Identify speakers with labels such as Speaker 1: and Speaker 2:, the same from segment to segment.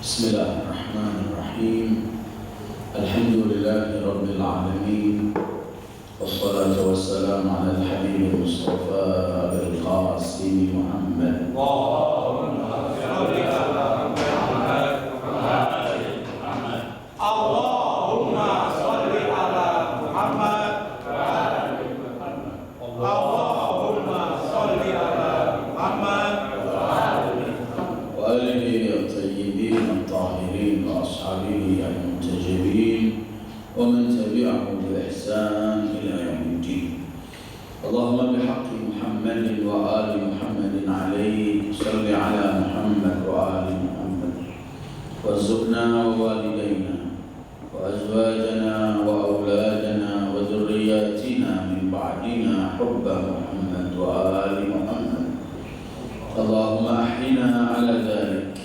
Speaker 1: Bismillahirrahmanirrahim. Alhamdulillahi rabbil alamin. Wassalatu wassalamu ala al-habib Mustafa Abil Qasim Muhammad.
Speaker 2: Allahumma shalli ala Muhammad wa ali Muhammad. Allahumma shalli ala Muhammad wa ali Muhammad. Allahumma shalli ala Muhammad wa ali Muhammad.
Speaker 1: Wa alihi at-tayyibin at-tahirin wa ashabihi al-muntajibin wa man tabi'ahum bi ihsan ila yaumiddin. Allahumma bihaqqi Muhammadin wa ali Muhammadin alayhi salli ala Muhammad wa ali Muhammad warzuqna wa walidayna wa azwajana wa awladana wa dhurriyyatina min ba'dina hubba Muhammad wa ali Muhammad. Allahumma ahyina ala dhalik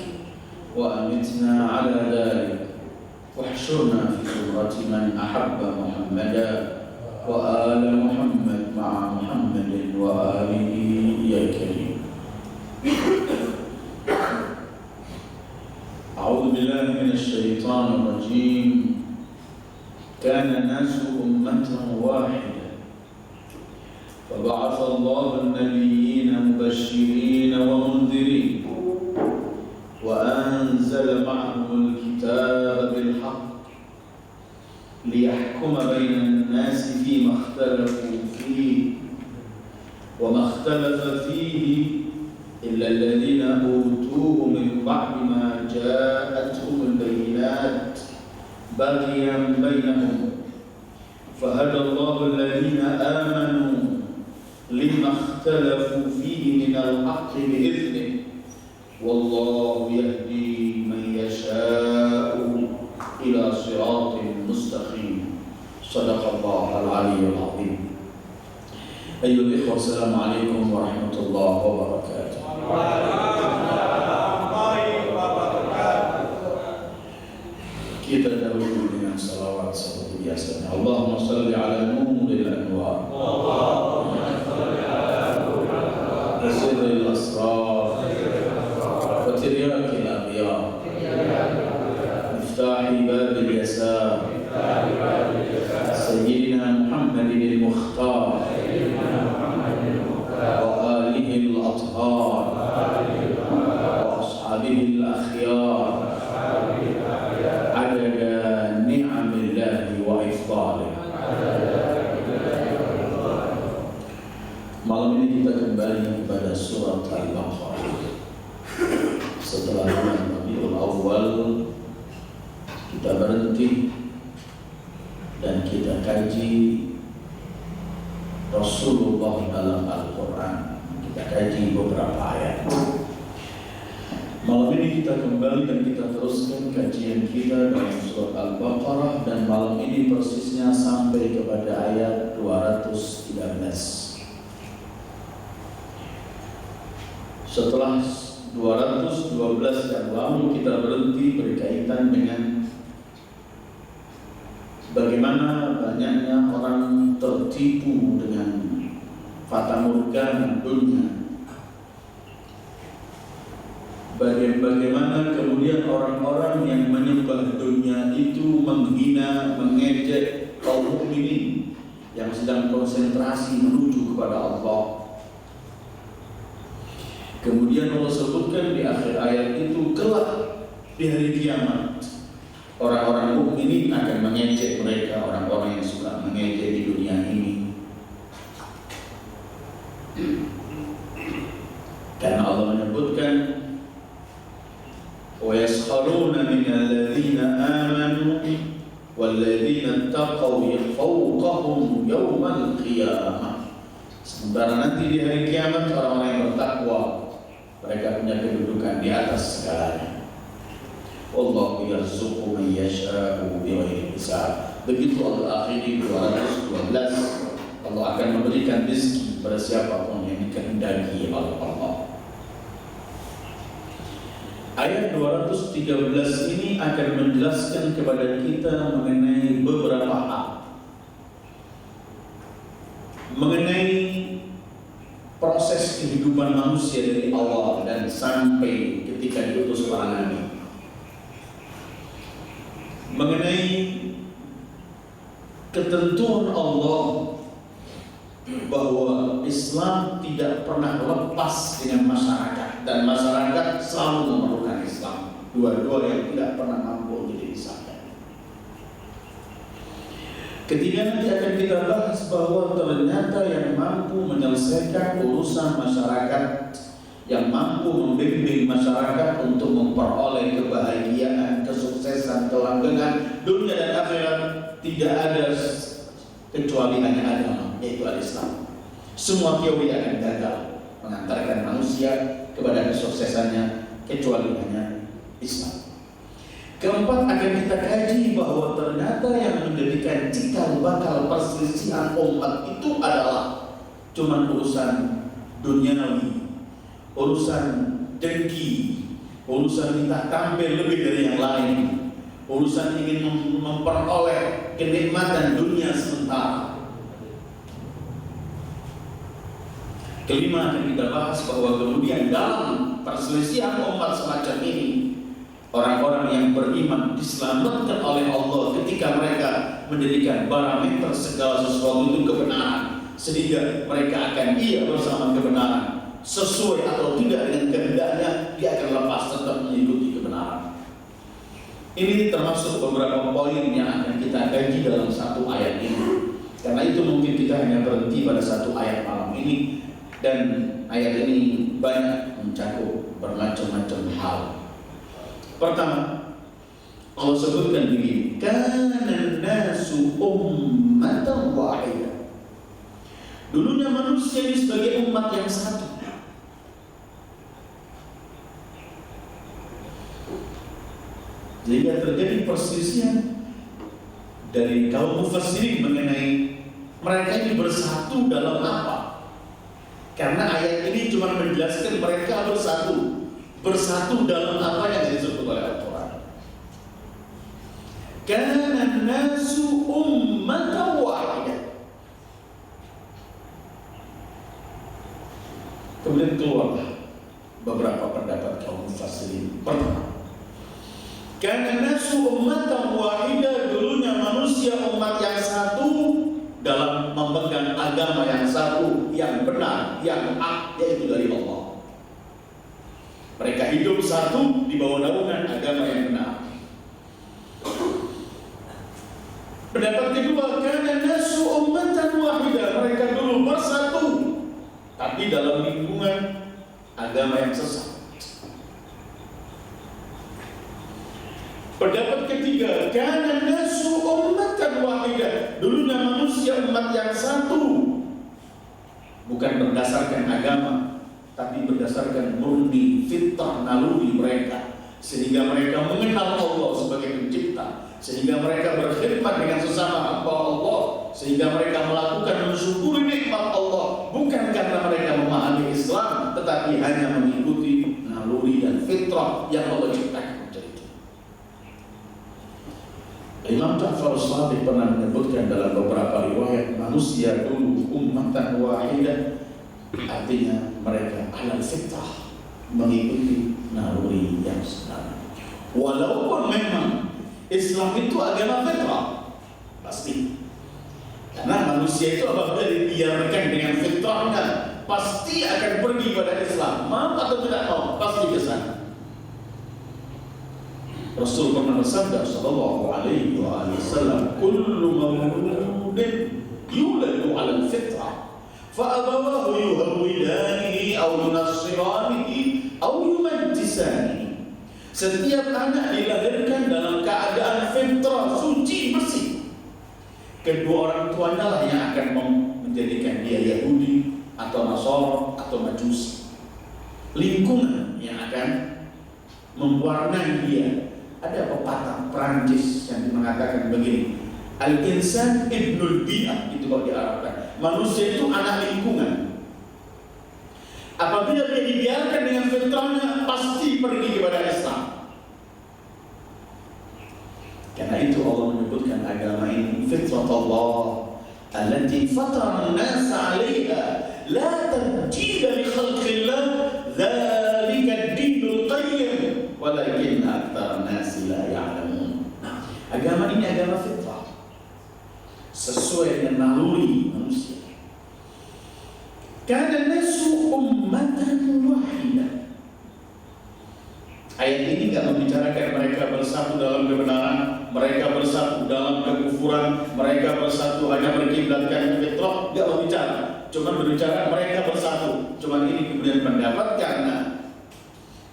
Speaker 1: wa amitna ala dhalik واحشرنا في زمرة من أحب محمدا وآل محمد مع محمد وآله يا كريم. أعوذ بالله من الشيطان الرجيم. كان الناس أمة واحدة فبعث الله النبيين مبشرين ومنذرين وأنزل معهم الكتاب بالحق ليحكم بين الناس فيما اختلفوا فيه وما اختلف فيه إلا الذين أوتوه من بعد ما جاءتهم البينات بغيا بينهم فهدى الله الذين آمنوا لما اختلفوا فيه من الحق بإذنه والله يهدي من يشاء إلى صراط مستقيم. صدق الله العلي العظيم. أيها الإخوة السلام عليكم ورحمة الله وبركاته. Kita dahulu dengan salawat seperti biasanya. Allahumma salli ala nuril anwar wa sirril asrar وترياك الأغيار مفتاح باب اليسار سيدنا محمد المختار وآله الأطهار وأصحابه الأخيار عدد نعم الله وإفضاله. Malam ini kita kembali kepada surat Al-Baqarah. Setelah bulan Rabiul Awal kita berhenti dan kita kaji Rasulullah dalam Al-Quran. Kita kaji beberapa ayat. Malam ini kita kembali dan kita teruskan kajian kita dalam surat Al-Baqarah, dan malam ini persisnya sampai kepada ayat 213. Setelah 212 yang lalu kita berhenti berkaitan dengan bagaimana banyaknya orang tertipu dengan fatamorgana dunia. Bagaimana kemudian orang-orang yang menyembah dunia itu menghina, mengejek kaum mukminin yang sedang konsentrasi menuju kepada Allah. Kemudian Allah sebutkan di akhir ayat itu, kelak di hari kiamat orang-orang mukminin akan mengejek mereka, orang-orang yang suka mengejek di dunia ini. Karena Allah menyebutkan wa yaskharuna minal ladzina amanu wal ladzina taqaw fawqahum yawmal qiyamah. Sementara nanti di hari kiamat orang-orang yang bertakwa mereka punya kedudukan di atas segalanya. Wallahu yarzuqu man yasha'u bighairi hisab. Begitu Allah akhiri 212. Allah akan memberikan rezeki pada siapapun yang dikehendaki oleh Allah. Ayat 213 ini akan menjelaskan kepada kita mengenai beberapa hal, mengenai proses kehidupan manusia dari awal dan sampai ketika diutus para nabi. mengenai ketentuan Allah bahwa Islam tidak pernah lepas dengan masyarakat dan masyarakat selalu memerlukan Islam. Dua-dua yang tidak pernah mampu untuk dipisahkan. Ketika nanti akan kita bahas bahwa ternyata yang mampu menyelesaikan urusan masyarakat, yang mampu membimbing masyarakat untuk memperoleh kebahagiaan, kesuksesan, kelanggengan dunia dan akhirat, tidak ada kecuali hanya agama, yaitu al-Islam. Semua teori akan gagal mengantarkan manusia kepada kesuksesannya kecuali hanya Islam. Keempat, akan kita kaji bahwa ternyata yang menjadikan cikal bakal perselisihan umat itu adalah cuma urusan duniawi, urusan dengki, urusan minta tampil lebih dari yang lain, urusan ingin memperoleh kenikmatan dunia sementara. Kelima, akan kita bahas bahwa kemudian dalam perselisihan umat semacam ini, orang-orang yang beriman diselamatkan oleh Allah ketika mereka menjadikan parameter segala sesuatu itu kebenaran, sehingga mereka akan iya bersama kebenaran. Sesuai atau tidak dengan kehendaknya, dia akan lepas tetap mengikuti kebenaran. Ini termasuk beberapa poin yang akan kita kaji dalam satu ayat ini. Karena itu mungkin kita hanya berhenti pada satu ayat malam ini, dan ayat ini banyak mencakup bermacam-macam hal. Pertama, Allah sebutkan begini, kana nasu ummatan wahidah. Dulunya manusia ini sebagai umat yang satu. Sehingga terjadi perselisihan dari kaum mufassirin mengenai mereka ini bersatu dalam apa. Karena ayat ini cuma menjelaskan mereka bersatu. Bersatu dalam apa yang disebut oleh Al-Quran. Kana nasu ummatan wahidah. Kemudian keluarlah beberapa pendapat kaum mufassirin. Pertama, kana nasu ummatan wahidah, dulunya manusia umat yang satu dalam memegang agama yang satu, yang benar, yang hak, yaitu dari Allah. Mereka hidup satu di bawah naungan agama yang benar. Pendapat kedua, kana nasu ummatan wahidah, mereka dulu bersatu tapi dalam lingkungan agama yang sesat. Pendapat ketiga, kana nasu ummatan wahidah, dulunya manusia umat yang satu, bukan berdasarkan agama tapi berdasarkan murni fitrah naluri mereka, sehingga mereka mengenal Allah sebagai pencipta, sehingga mereka berkhidmat dengan sesama hamba Allah, sehingga mereka melakukan mensyukuri nikmat Allah, bukan karena mereka memahami Islam, tetapi hanya mengikuti naluri dan fitrah yang Allah ciptakan. Imam Ja'far Shadiq pernah menyebutkan dalam beberapa riwayat, manusia dulu ummatan wahidah, artinya mereka alal fitrah, mengikuti naluri yang sebenarnya. Walaupun memang Islam itu agama fitrah, pasti. Karena manusia itu apabila dibiarkan dengan fitrahnya, pasti akan pergi pada Islam. Mau atau tidak mau, pasti ke sana. Rasul pernah bersabda sallallahu alaihi wasallam, kullu mawludin yuladu 'ala al-fitrah, fa abawahu yuhawwidanihi aw yunassiranihi aw yumajjisanihi. Setiap anak dilahirkan dalam keadaan fitrah, suci, bersih. Kedua orang tuanya lah yang akan menjadikan dia Yahudi atau Nasara atau Majusi. Lingkungan yang akan mewarnai dia. Ada pepatah Perancis yang mengatakan begini, al-insan ibnul bi'ah, itu kalau diarabkan, manusia itu anak lingkungan. Apabila dia dibiarkan dengan fitrahnya, pasti pergi kepada Islam. Karena itu Allah menyebutkan agama ini fitrat Allah allati fatara an-nasa 'alaiha la tabdila li khalqillah dzalika ad-dinul qayyim walakin aktsarun nasi la ya'lamun. Agama ini agama fitrah, sesuai dengan naluri manusia. Kana nasu ummatan wahidah. Ayat ini tidak membicarakan mereka bersatu dalam kebenaran, mereka bersatu dalam kekufuran, mereka bersatu hanya berkiblatkan fitrah, tidak berbicara. Cuma berbicara mereka bersatu. Cuma ini kemudian pendapat karena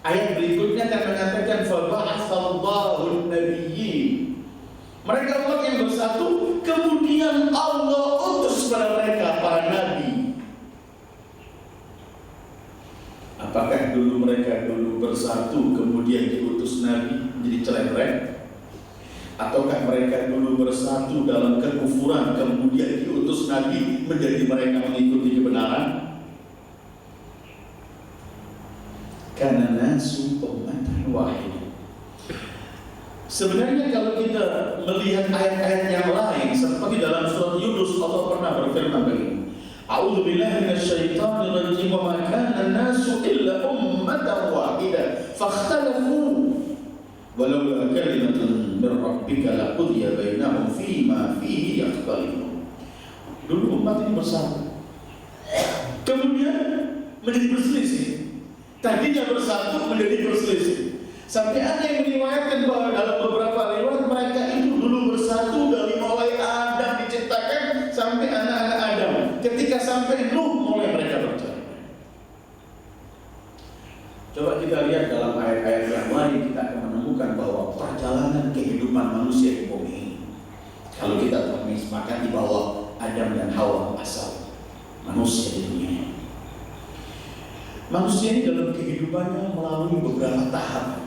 Speaker 1: ayat berikutnya akan mengatakan faba'atsallahu nabiyyin. Mereka umat yang bersatu, kemudian Allah utus kepada mereka para nabi. Apakah dulu mereka bersatu kemudian diutus nabi menjadi celebret? Ataukah mereka dulu bersatu dalam kekufuran kemudian diutus nabi menjadi mereka mengikuti kebenaran? Karena nasu ummatan wahidah. Sebenarnya kalau kita melihat ayat-ayat yang lain seperti dalam surat Yunus, Allah pernah berfirman begini. A'udzu billahi minasyaitonir rajim wa ma kana an-nasu illa ummatan wahidah fakhtalafu walau kalimatun min rabbika laqudiya bainahum fima fihi yakhtalifun. Dulu umat ini bersatu, kemudian menjadi berselisih. Tadinya bersatu menjadi berselisih. Sampai ada yang meriwayatkan bahwa dalam beberapa riwayat mereka itu dulu bersatu dari mulai Adam diciptakan sampai anak-anak Adam. Ketika sampai Nuh mulai mereka bercerai. Coba kita lihat dalam ayat-ayat yang lain, kita akan menemukan bahwa perjalanan kehidupan manusia di bumi ini, kalau kita telah disepakati bahwa Adam dan Hawa asal manusia di dunia ini. Manusia ini dalam kehidupannya melalui beberapa tahapan.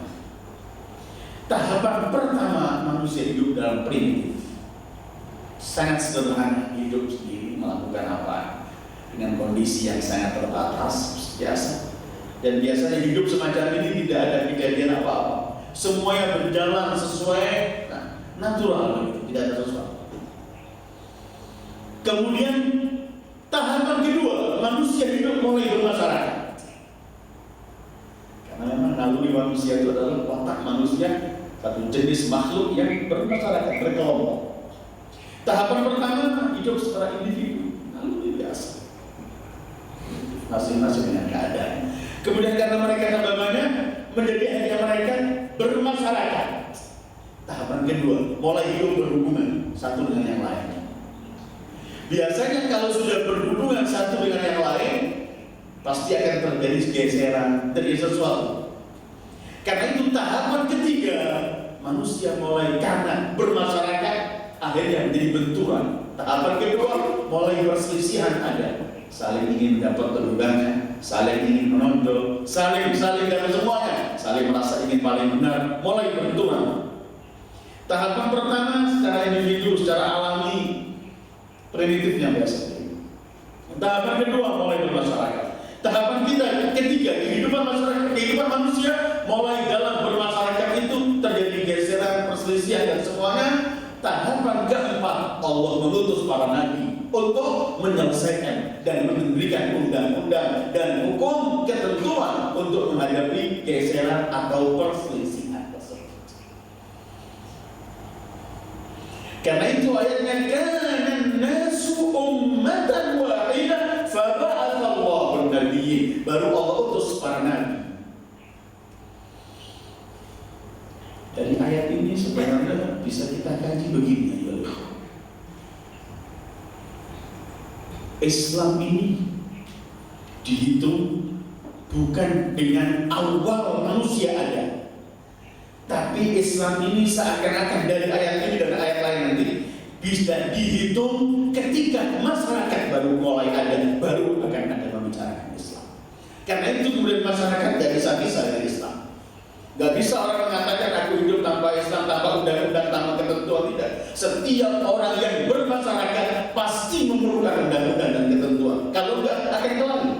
Speaker 1: Tahapan pertama, manusia hidup dalam primitif, sangat sederhana, hidup sendiri, melakukan apa dengan kondisi yang sangat terbatas, biasa. Dan biasanya hidup semacam ini tidak ada kejadian apa-apa, semuanya berjalan sesuai natural, tidak ada sesuatu. Kemudian tahapan kedua, manusia hidup mulai bermasyarakat. Karena memang naluri manusia itu adalah watak manusia, satu jenis makhluk yang bermasyarakat, berkelompok. Tahapan pertama hidup secara individu, naluri biasa, masing-masing dengan keadaan. Kemudian karena mereka tambah banyak, menjadi akhirnya mereka bermasyarakat. Tahapan kedua, mulai hidup berhubungan satu dengan yang lain. Biasanya kalau sudah berhubungan satu dengan yang lain, pasti akan terjadi geseran, terjadi sesuatu. Karena itu tahapan ketiga, manusia mulai karena bermasyarakat akhirnya menjadi benturan. Tahapan kedua, mulai perselisihan ada, saling ingin mendapat lebih banyak, saling ingin menonjol, saling dan semuanya, saling merasa ingin paling benar, mulai benturan. Tahapan pertama secara individu, secara alami, primitifnya biasa. Tahapan kedua mulai bermasyarakat. Tahapan ketiga, kehidupan masyarakat, kehidupan manusia mulai dalam bermasyarakat itu terjadi geseran, perselisihan dan semuanya. Tahapan keempat, Allah mengutus para nabi untuk menyelesaikan dan memberikan undang-undang dan hukum ketentuan untuk menghadapi geseran atau perselisihan tersebut. Karena itu ayatnya kana nasu ummatan wahidah faba'atsallahu nabiyyin, baru Allah utus para nabi. Dari ayat ini sebenarnya bisa kita kaji begini, ya. Islam ini dihitung bukan dengan awal manusia ada, tapi Islam ini seakan-akan dari ayat ini dan ayat lain nanti bisa dihitung ketika masyarakat baru mulai ada, baru akan ada membicarakan Islam. Karena itu kemudian masyarakat tidak bisa dari Islam. Gak bisa orang mengatakan aku hidup tanpa Islam, tanpa undang-undang, tanpa ketentuan, tidak. Setiap orang yang bermasyarakat pasti memerlukan undang-undang dan ketentuan. Kalau enggak akan kelahi.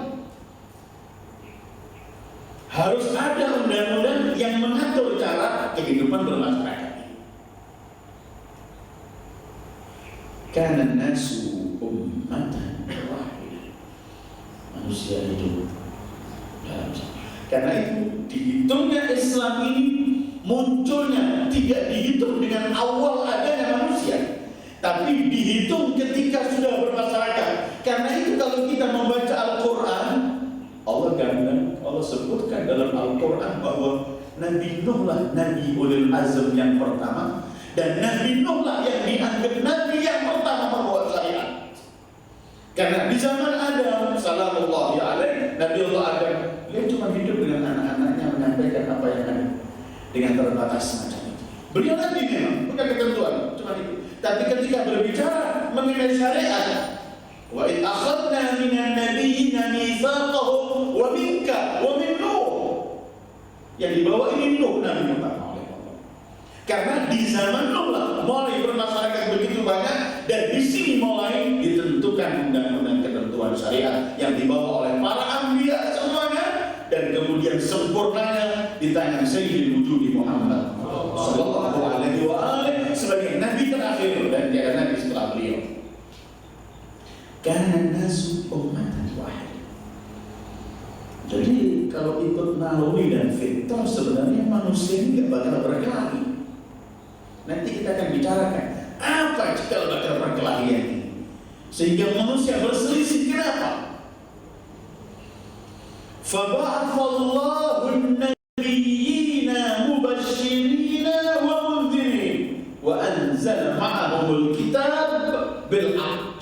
Speaker 1: Harus ada undang-undang yang mengatur cara kehidupan bermasyarakat. Kana nasu ummatan wahidah. Manusia hidup dalam. Karena itu dihitungnya Islam ini munculnya tidak dihitung dengan awal adanya manusia, tapi dihitung ketika sudah bermasyarakat. Karena itu kalau kita membaca Al-Quran, Allah sebutkan dalam Al-Quran bahwa Nabi Nuh lah Nabi ulil azm yang pertama, dan Nabi Nuh lah yang dianggap Nabi yang pertama membawa syariat. Karena di zaman Adam salamullahi alaih, Nabi Allah Adam, dia cuma hidup dengan anak-anaknya, menyampaikan apa yang ada dengan terbatas semacam itu. Beliau Nabi memang, bukan ketentuan, cuma itu. Tapi ketika berbicara mengenai syariat, wa id akhadna minan nabiyyina mitsaqahum wa minka wa min Nuh, yang dibawa ini Nuh, Nabi pertama oleh Allah. Karena di zaman Nuh lah mulai bermasyarakat begitu banyak, dan di sini mulai ditentukan undang-undang ketentuan syariat yang dibawa oleh para anbiya semuanya, dan kemudian sempurnanya di tangan Sayyidul Wujudi Muhammad sallallahu alaihi wa alihi sebagai nabi terakhir, dan tiada nabi setelah beliau. Karena nasu ummatan wahid. Jadi kalau ikut naluri dan fitrah, sebenarnya manusia ini tidak bakal berkelahi. Nanti kita akan bicarakan apa cikal bakal perkelahian ini, sehingga manusia berselisih. Kenapa? Faba'athallahu an-nabiyyina mubashshirina wa mundhirin wa anzala ma'ahumul kitab bil haqq.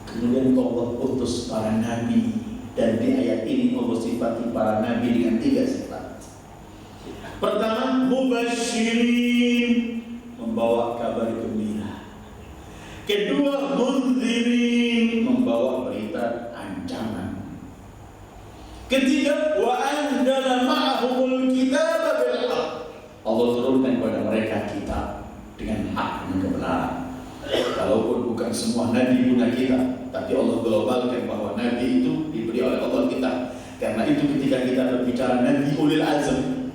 Speaker 1: Kemudian Allah utus para nabi, dan di ayat ini Allah sifati para nabi dengan 3 sifat. Pertama, mubasyirin, membawa kabar gembira. Kedua, mundhirin, membawa berita ancaman. Ketiga, wa anzala ma'ahumul kitaba bil haqq. Allah turunkan kepada mereka kitab dengan hak dan kebenaran. Kalaupun bukan semua nabi guna kitab, tapi Allah globalkan bahwa nabi itu diberi oleh Allah kitab. Karena itu ketika kita berbicara nabi ulil azm,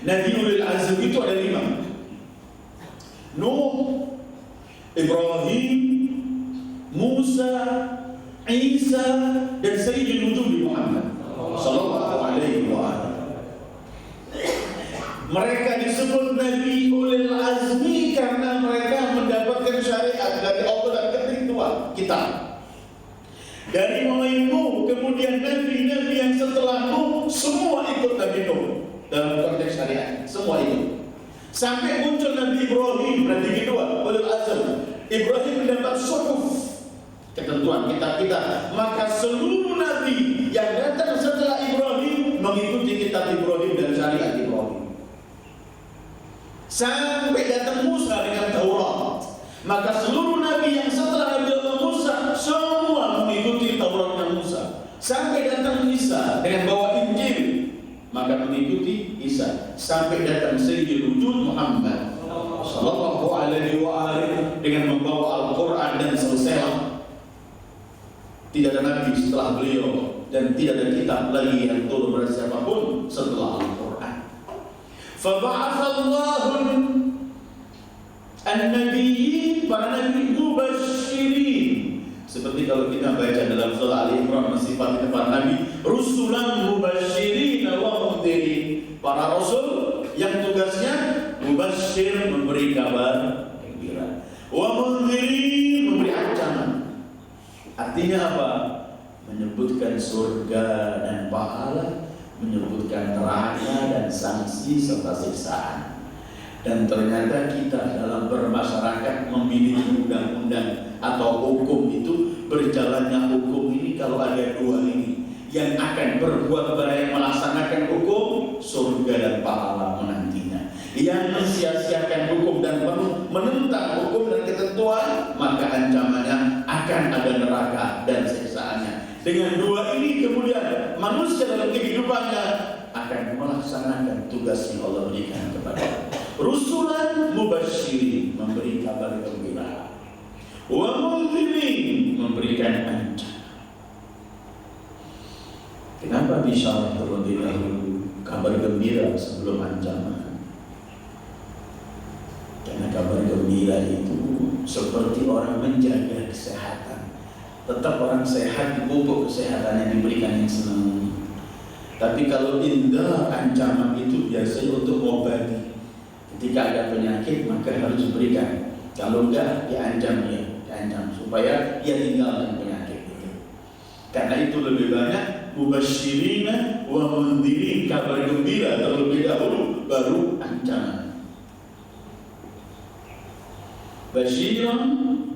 Speaker 1: nabi ulil azm itu ada 5: Nuh, Ibrahim, Musa, Isa, dan Sayyidul Wujudi Muhammad sallallahu alaihi wa sallam. Mereka disebut nabi ulil azmi karena mereka mendapatkan syariat dari Allah dan ketentuan kitab. Dari mulai Nuh, kemudian nabi-nabi yang setelah Nuh, semua ikut Nabi Nuh dalam konteks syariat, semua itu. Sampai muncul Nabi Ibrahim, berarti kedua, ulil azm. Ibrahim mendapat suhuf, ketentuan kitab-kitab. Maka seluruh nabi yang datang setelah Ibrahim mengikuti kitab Ibrahim dan syariat Ibrahim. Sampai datang Musa dengan Taurat, maka seluruh nabi yang setelah Nabi Allah Musa semua mengikuti Tauratnya Musa. Sampai datang Isa dengan bawa Injil, maka mengikuti Isa. Sampai datang Sayyidul Wujud Muhammad sallallahu alaihi wa alihi dengan membawa Al-Quran, dan selesai. Tidak ada nabi setelah beliau, dan tidak ada kitab lagi yang turun pada siapapun setelah Al-Quran. Faba'athallahu an-nabiyyin, para nabi mubasyirin. Seperti kalau kita baca dalam surah Al-Imran mensifati para nabi rusulan mubasyirin wa mundhirin, para rasul yang tugasnya mubasyir, memberi kabar gembira, wa mundhirin, memberi ancaman. Artinya apa? Menyebutkan surga dan pahala, menyebutkan neraka dan sanksi serta siksaan. Dan ternyata kita dalam bermasyarakat memiliki undang-undang atau hukum itu. Berjalannya hukum ini kalau ada 2 ini yang akan berbuat baik melaksanakan hukum, surga dan pahala menantinya. Yang mensia-siakan hukum dan menentang hukum dan ketentuan, maka ancamannya akan ada neraka dan siksaannya. Dengan 2 ini kemudian manusia dalam kehidupannya akan melaksanakan tugas yang Allah berikan kepada rusulan mubasyirin, memberi kabar gembira, wa mundhirin, memberikan ancaman. Kenapa bisyarah terlebih dahulu, kabar gembira sebelum ancaman? Karena kabar gembira itu seperti orang menjaga kesehatan. Tetap orang sehat, dipupuk kesehatannya, diberikan yang senang. Tapi kalau indah ancaman itu biasanya untuk mengobati. Ketika ada penyakit maka harus diberikan. Kalau enggak diancam supaya dia tinggalkan penyakit itu. Karena itu lebih banyak mubasyirina wa mundirin, kabar gembira terlebih dahulu baru ancaman. Basyiran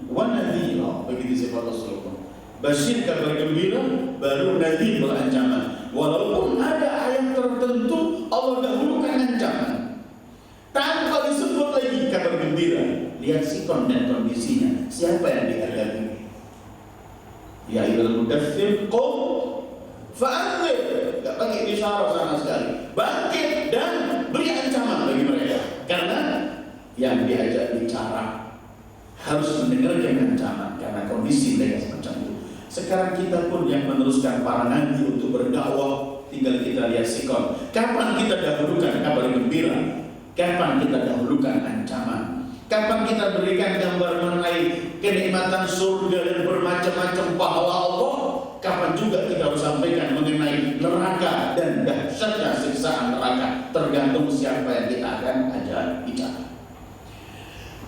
Speaker 1: wa nadhira, begitu sifat Rasulullah. Basyir kabar gembira, baru nadhir berancaman. Walaupun ada ayat tertentu Allah dahulukan ancaman tanpa disebut lagi kabar gembira. Lihat sikon dan kondisinya, siapa yang dihadapi. Ya ayyuhal mudaththir qum fa'anzir, enggak pakai isyarat sama sekali. Bangkit dan beri ancaman bagi mereka. Karena yang diajak bicara harus mendengarkan ancaman karena kondisi mereka semacam itu. Sekarang kita pun yang meneruskan para nabi untuk berdakwah, tinggal kita lihat sikon. Kapan kita dahulukan kabar gembira? Kapan kita dahulukan ancaman? Kapan kita berikan gambar mengenai kenikmatan surga dan bermacam-macam pahala Allah? Kapan juga kita harus sampaikan mengenai neraka dan dahsyatnya siksaan neraka? Tergantung siapa yang kita akan ajak bicara.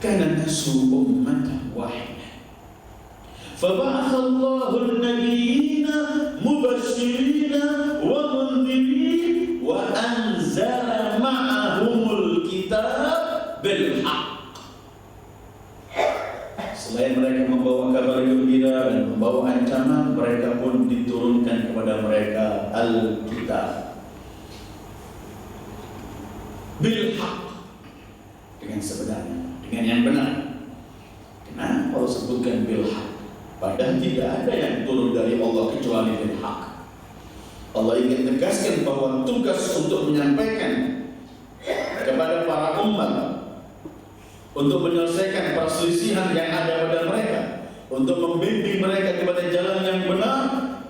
Speaker 1: Karena nasu ummatan wahidah. Faba'athallahu an-nabiyina mubashirina wa mundirin wa anzala ma'ahumul kitab bil haqq. Selain mereka membawa kabar gembira dan membawa ancaman, mereka pun diturunkan kepada mereka Al-Kitab bil haqq, dengan sebenarnya, dengan yang benar. Kenapa Allah sebutkan bil haqq? Padahal tidak ada yang turun dari Allah kecuali bil haqq. Allah ingin tegaskan bahwa tugas untuk menyampaikan kepada para umat, untuk menyelesaikan perselisihan yang ada pada mereka, untuk membimbing mereka kepada jalan yang benar,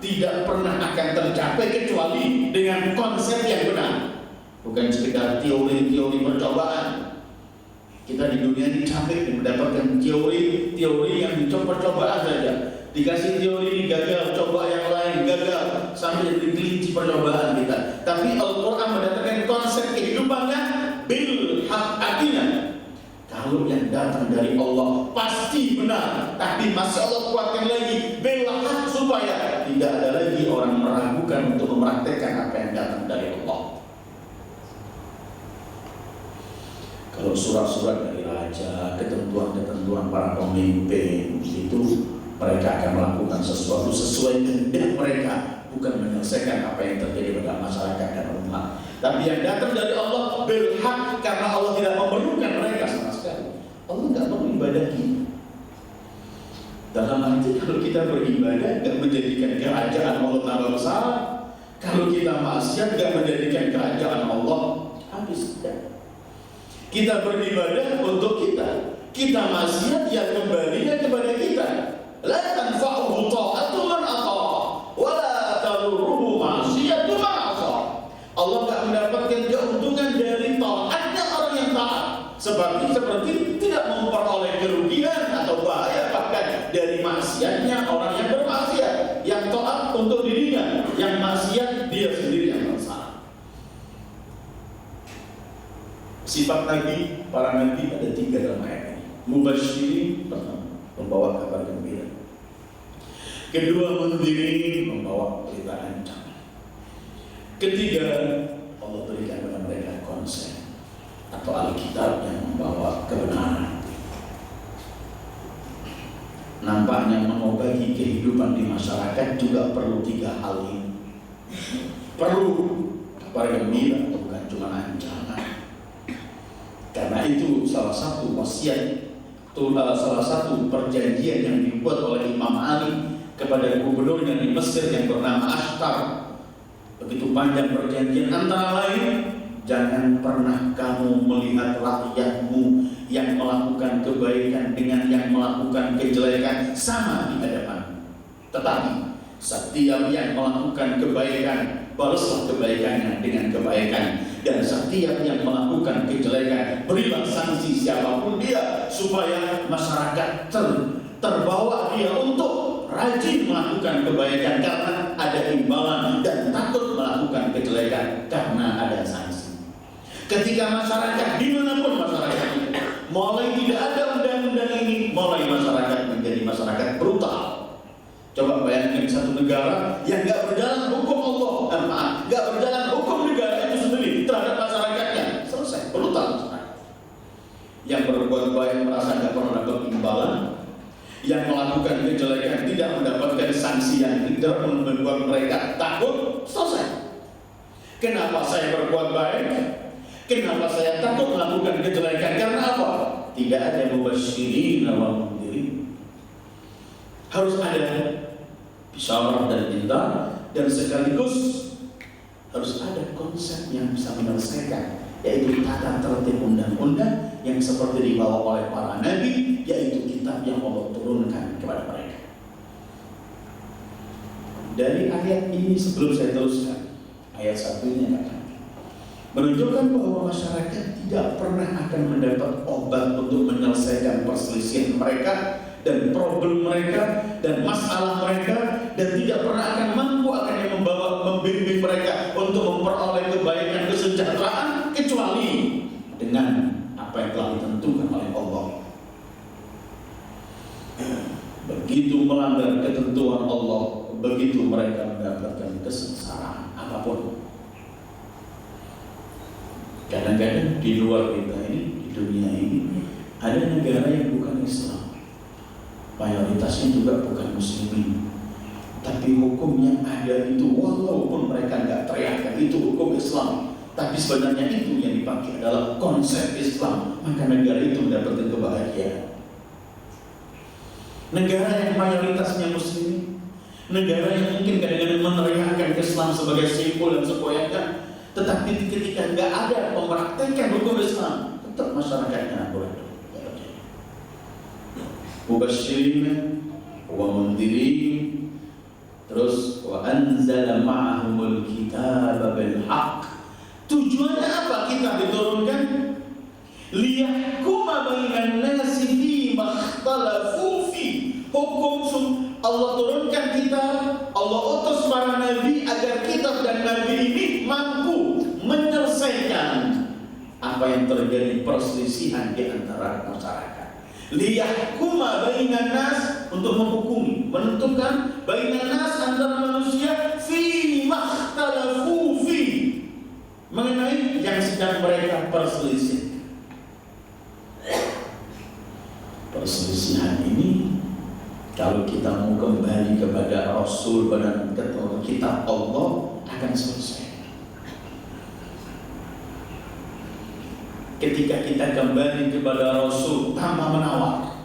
Speaker 1: tidak pernah akan tercapai kecuali dengan konsep yang benar. Bukan sekedar teori-teori percobaan. Kita di dunia ini capek mendapatkan teori yang dicoba-coba saja. Dikasih teori ini gagal, coba yang lain gagal, sampai jadi kelinci percobaan kita. Tapi Al-Quran mendatangkan konsep kehidupannya bil haqq, artinya kalau yang datang dari Allah pasti benar, tapi masih Allah kuatkan lagi bil haqq supaya tidak ada lagi orang meragukan untuk mempraktekkan apa yang datang dari Allah. Kalau surat-surat dari raja, ketentuan-ketentuan para pemimpin itu, mereka akan melakukan sesuatu sesuai kehendak mereka, bukan menyelesaikan apa yang terjadi pada masyarakat dan umat. Tapi yang datang dari Allah bil haqq, karena Allah tidak memerlukan mereka sama sekali. Allah tidak perlu ibadah kita. Dalam arti kalau kita beribadah tidak menjadikan kerajaan Allah tambah besar, kalau kita maksiat tidak menjadikan kerajaan Allah habis. Kita beribadah untuk kita maksiat yang kembalinya kepada kita. La tanfa'uhu ta'atu man ata'a wa la taruruhu ma'siyatu man 'asa. Allah tak mendapatkan keuntungan dari taatnya orang yang taat, seperti tidak memperoleh kerugian atau bahaya bahkan dari maksiatnya orang yang bermaksiat. Yang taat untuk dirinya, yang maksiat dia sendiri yang bersalah. Sifat Nabi, para Nabi ada 3 dalam ayat ini. Mubasyirin, membawa kabar gembira. Kedua, mundirin, membawa berita ancaman. Ketiga, Allah berikan kepada mereka konsep atau Alkitab yang membawa kebenaran. Nampaknya mengobati kehidupan di masyarakat juga perlu 3 hal ini. Perlu kabar gembira, bukan cuma ancaman. Karena itu salah satu wasiat, salah satu perjanjian yang dibuat oleh Imam Ali kepada gubernurnya di Mesir yang bernama Ashtar. Begitu panjang perjanjian, antara lain, jangan pernah kamu melihat rakyatmu yang melakukan kebaikan dengan yang melakukan kejelekan sama di hadapan. Tetapi setiap yang melakukan kebaikan, balaslah kebaikannya dengan kebaikan. Dan setiap yang melakukan kejelekan, berilah sanksi siapapun dia, supaya masyarakat terbawa dia untuk rajin melakukan kebaikan, karena ada imbalan dan takut melakukan melakukan kejelekan karena ada sanksi. Ketika masyarakat, dimanapun masyarakat itu, mulai tidak ada undang-undang ini, mulai masyarakat menjadi masyarakat brutal. Coba bayangkan satu negara yang nggak berjalan hukum Allah, nggak berjalan hukum negara itu sendiri terhadap masyarakatnya, selesai, brutal. Yang berbuat baik merasa nggak pernah dapat imbalan, yang melakukan kejelekan tidak mendapatkan sanksi yang tidak membuat mereka takut, selesai. Kenapa saya berbuat baik? Kenapa saya takut melakukan kejelekan? Karena apa? Tidak ada mubasyirin wa mundhirin. Harus ada bisyarah dan inzar, dan sekaligus harus ada konsep yang bisa menyelesaikan, yaitu tata tertib undang-undang yang seperti dibawa oleh para nabi, yaitu kitab yang Allah turunkan kepada mereka. Dari ayat ini sebelum saya teruskan, ayat 1-nya kata menunjukkan bahwa masyarakat tidak pernah akan mendapat obat untuk menyelesaikan perselisihan mereka dan problem mereka dan masalah mereka, dan tidak pernah akan mampu akan yang membimbing mereka untuk memperoleh kebaikan kesejahteraan kecuali dengan apa yang telah ditentukan oleh Allah. Begitu melanggar ketentuan Allah, begitu mereka mendapatkan kesengsaraan apapun. Kadang-kadang di luar kita ini, di dunia ini, ada negara yang bukan Islam, mayoritasnya juga bukan Muslimin, tapi hukum yang ada itu, walaupun mereka nggak teriakkan itu hukum Islam, tapi sebenarnya itu yang dipakai adalah konsep Islam, maka negara itu mendapatkan kebahagiaan. Negara yang mayoritasnya Muslim, negara yang mungkin kadang-kadang meneriakkan Islam sebagai simbol dan sepoyanya, tetapi ketika nggak ada mempraktekkan hukum Islam, tetap masyarakatnya boleh. Mubasyirin wa mundhirin, terus wa anzala ma'ahumul kitaba bil haqq. Tujuannya apa kitab diturunkan? Liyahkuma bainan nasi fi ma ikhtalafu fi. Hukum Allah turunkan kitab, Allah utus para nabi agar kitab dan nabi ini mampu menyelesaikan apa yang terjadi perselisihan di antara masyarakat. Liyahkuma bainan nas, untuk menghukumi, menentukan bainan nas, antara manusia, fi makhtalafu fi, mengenai yang sedang mereka perselisih. Perselisihan ini kalau kita mau kembali kepada Rasul dan kitab Allah akan selesai. Ketika kita kembali kepada Rasul tanpa menawar,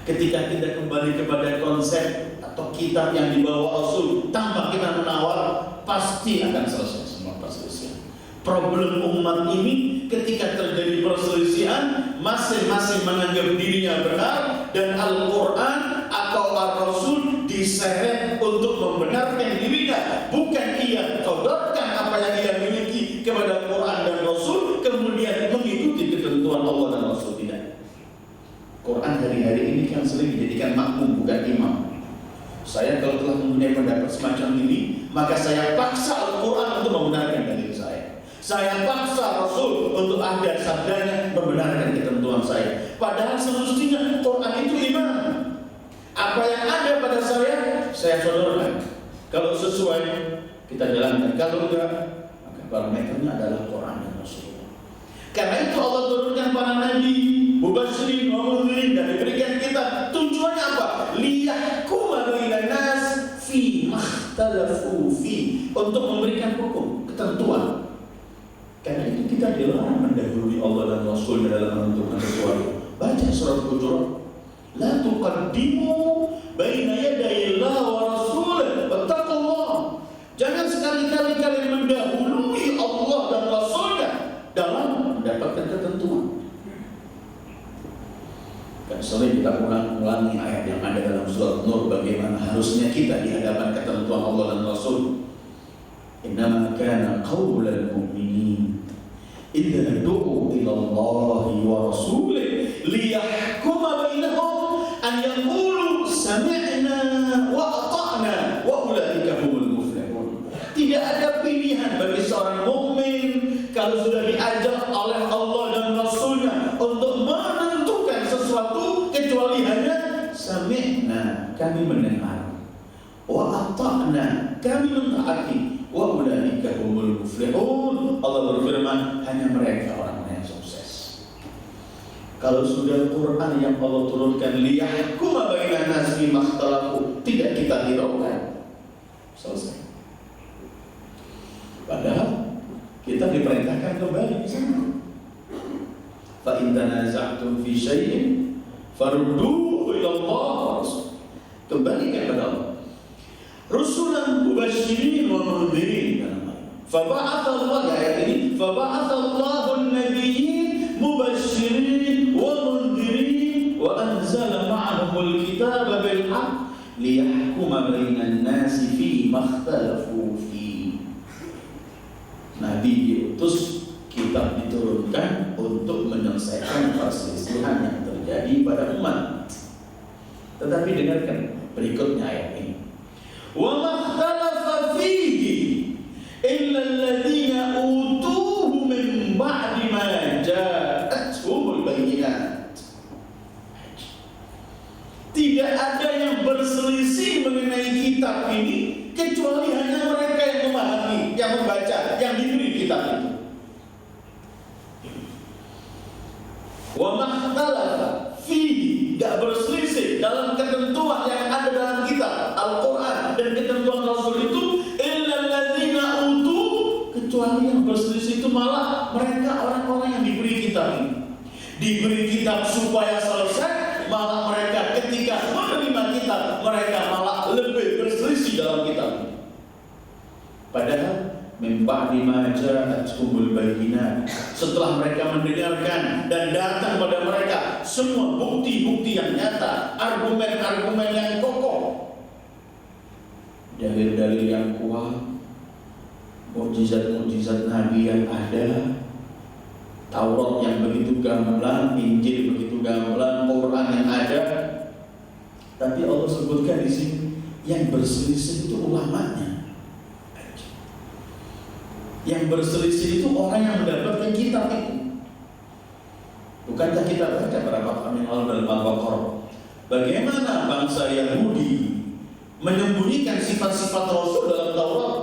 Speaker 1: ketika kita kembali kepada konsep atau kitab yang dibawa Rasul tanpa kita menawar, pasti akan selesai semua perselisihan. Problem umat ini ketika terjadi perselisihan, masing-masing menganggap dirinya benar, dan Al-Quran atau Ar-Rasul diseret untuk membenarkan dirinya, bukan ia kodokkan apa yang ia miliki kepada Quran dan Rasul, kemudian mengikuti ketentuan Allah dan Rasul. Tidak. Quran hari-hari ini kan sering dijadikan makmum, bukan imam. Saya kalau telah mempunyai pendapat semacam ini, maka saya paksa Al-Quran untuk membenarkan diri saya. Saya paksa Rasul untuk ada sabdanya membenarkan ketentuan saya. Padahal semestinya Quran itu iman. Apa yang ada pada saya sodorkan. Kalau sesuai, kita jalankan. Kalau enggak, maka parameternya adalah Quran dan Rasul. Karena itu Allah turunkan para nabi, mubasyirin wa mundhirin, dan diberikan kita. Tujuannya apa? Liyahkuma bainan nas fi makhtalafu fi, untuk memberikan hukum, ketentuan. Karena itu kita dilarang mendahului Allah dan Rasul dalam menentukan sesuatu. Baca surat Hujurat. La tuqaddimu baina yaday Allah wa Rasulih wattaqullah. Jangan sekali-kali kalian mendahului Allah dan Rasulnya dalam mendapatkan ketentuan. Kan sering kita ulangi ayat yang ada dalam surat Nur, bagaimana harusnya kita di hadapan ketentuan Allah dan Rasul. Innama kana qaulal mu'minin idza du'u ila Allah wa rasulih liyahkuma bainahum an yaqulu sami'na wa ata'na wa ulaika humul muflihun. Tidak ada wa ata'na, kami mentaati, wa ulaika humul muflihun. Allah berfirman, hanya mereka orang-orang yang sukses. Kalau sudah Quran yang Allah turunkan liyahkuma bainan nas bima ikhtalafu, tidak kita hiraukan, selesai. Padahal kita diperintahkan kembali ke sana. Fa in tanaza'tum fi syai'in farudduhu ila Allah wa rasul. Kembalikan kepada Allah. Rusulan mubasysyirin wa mundzirin. Fa ba'atha Allah, ayat ini, fa ba'atha Allahu an-nabiyyin mubasysyirin wa mundzirin wa anzala ma'ahumul kitaba bil haqq liyahkuma bainan nasi fi ma ikhtalafu fi. Nabi diutus, kitab diturunkan untuk menyelesaikan perselisihan yang terjadi pada umat. Tetapi dengarkan berikutnya ayat ini. Wa makhtalafa fihi illa alladziina utuhu min ba'di ma ja'atuhumul bayyinat. Tidak ada yang berselisih mengenai kitab ini kecuali hanya mereka yang memahami, yang membaca, yang diberi kitab itu. Wa makhtalafa fihi, gak berselisih dalam ketentuan yang ada dalam kitab Al-Quran dan ketentuan Rasul itu illa alladziina utu, kecuali yang berselisih itu malah mereka orang-orang yang diberi kitab ini. Diberi kitab supaya selesai, malah mereka ketika menerima kitab mereka malah lebih berselisih dalam kitab ini. Padahal min ba'di ma ja'atuhumul bayyinat, setelah mereka mendengarkan dan datang pada mereka semua bukti-bukti yang nyata, argumen-argumen yang kokoh, dalil-dalil yang kuat, mukjizat-mukjizat Nabi yang ada, Taurat yang begitu gamblang, Injil begitu gamblang, Quran yang ada. Tapi Allah sebutkan di sini yang berselisih itu ulamanya. Yang berselisih itu orang yang mendapatkan kitab itu. Bukankah kita baca berapa kali Allah dalam Al-Baqarah, bagaimana bangsa Yahudi menyembunyikan sifat-sifat Rasul dalam Taurat.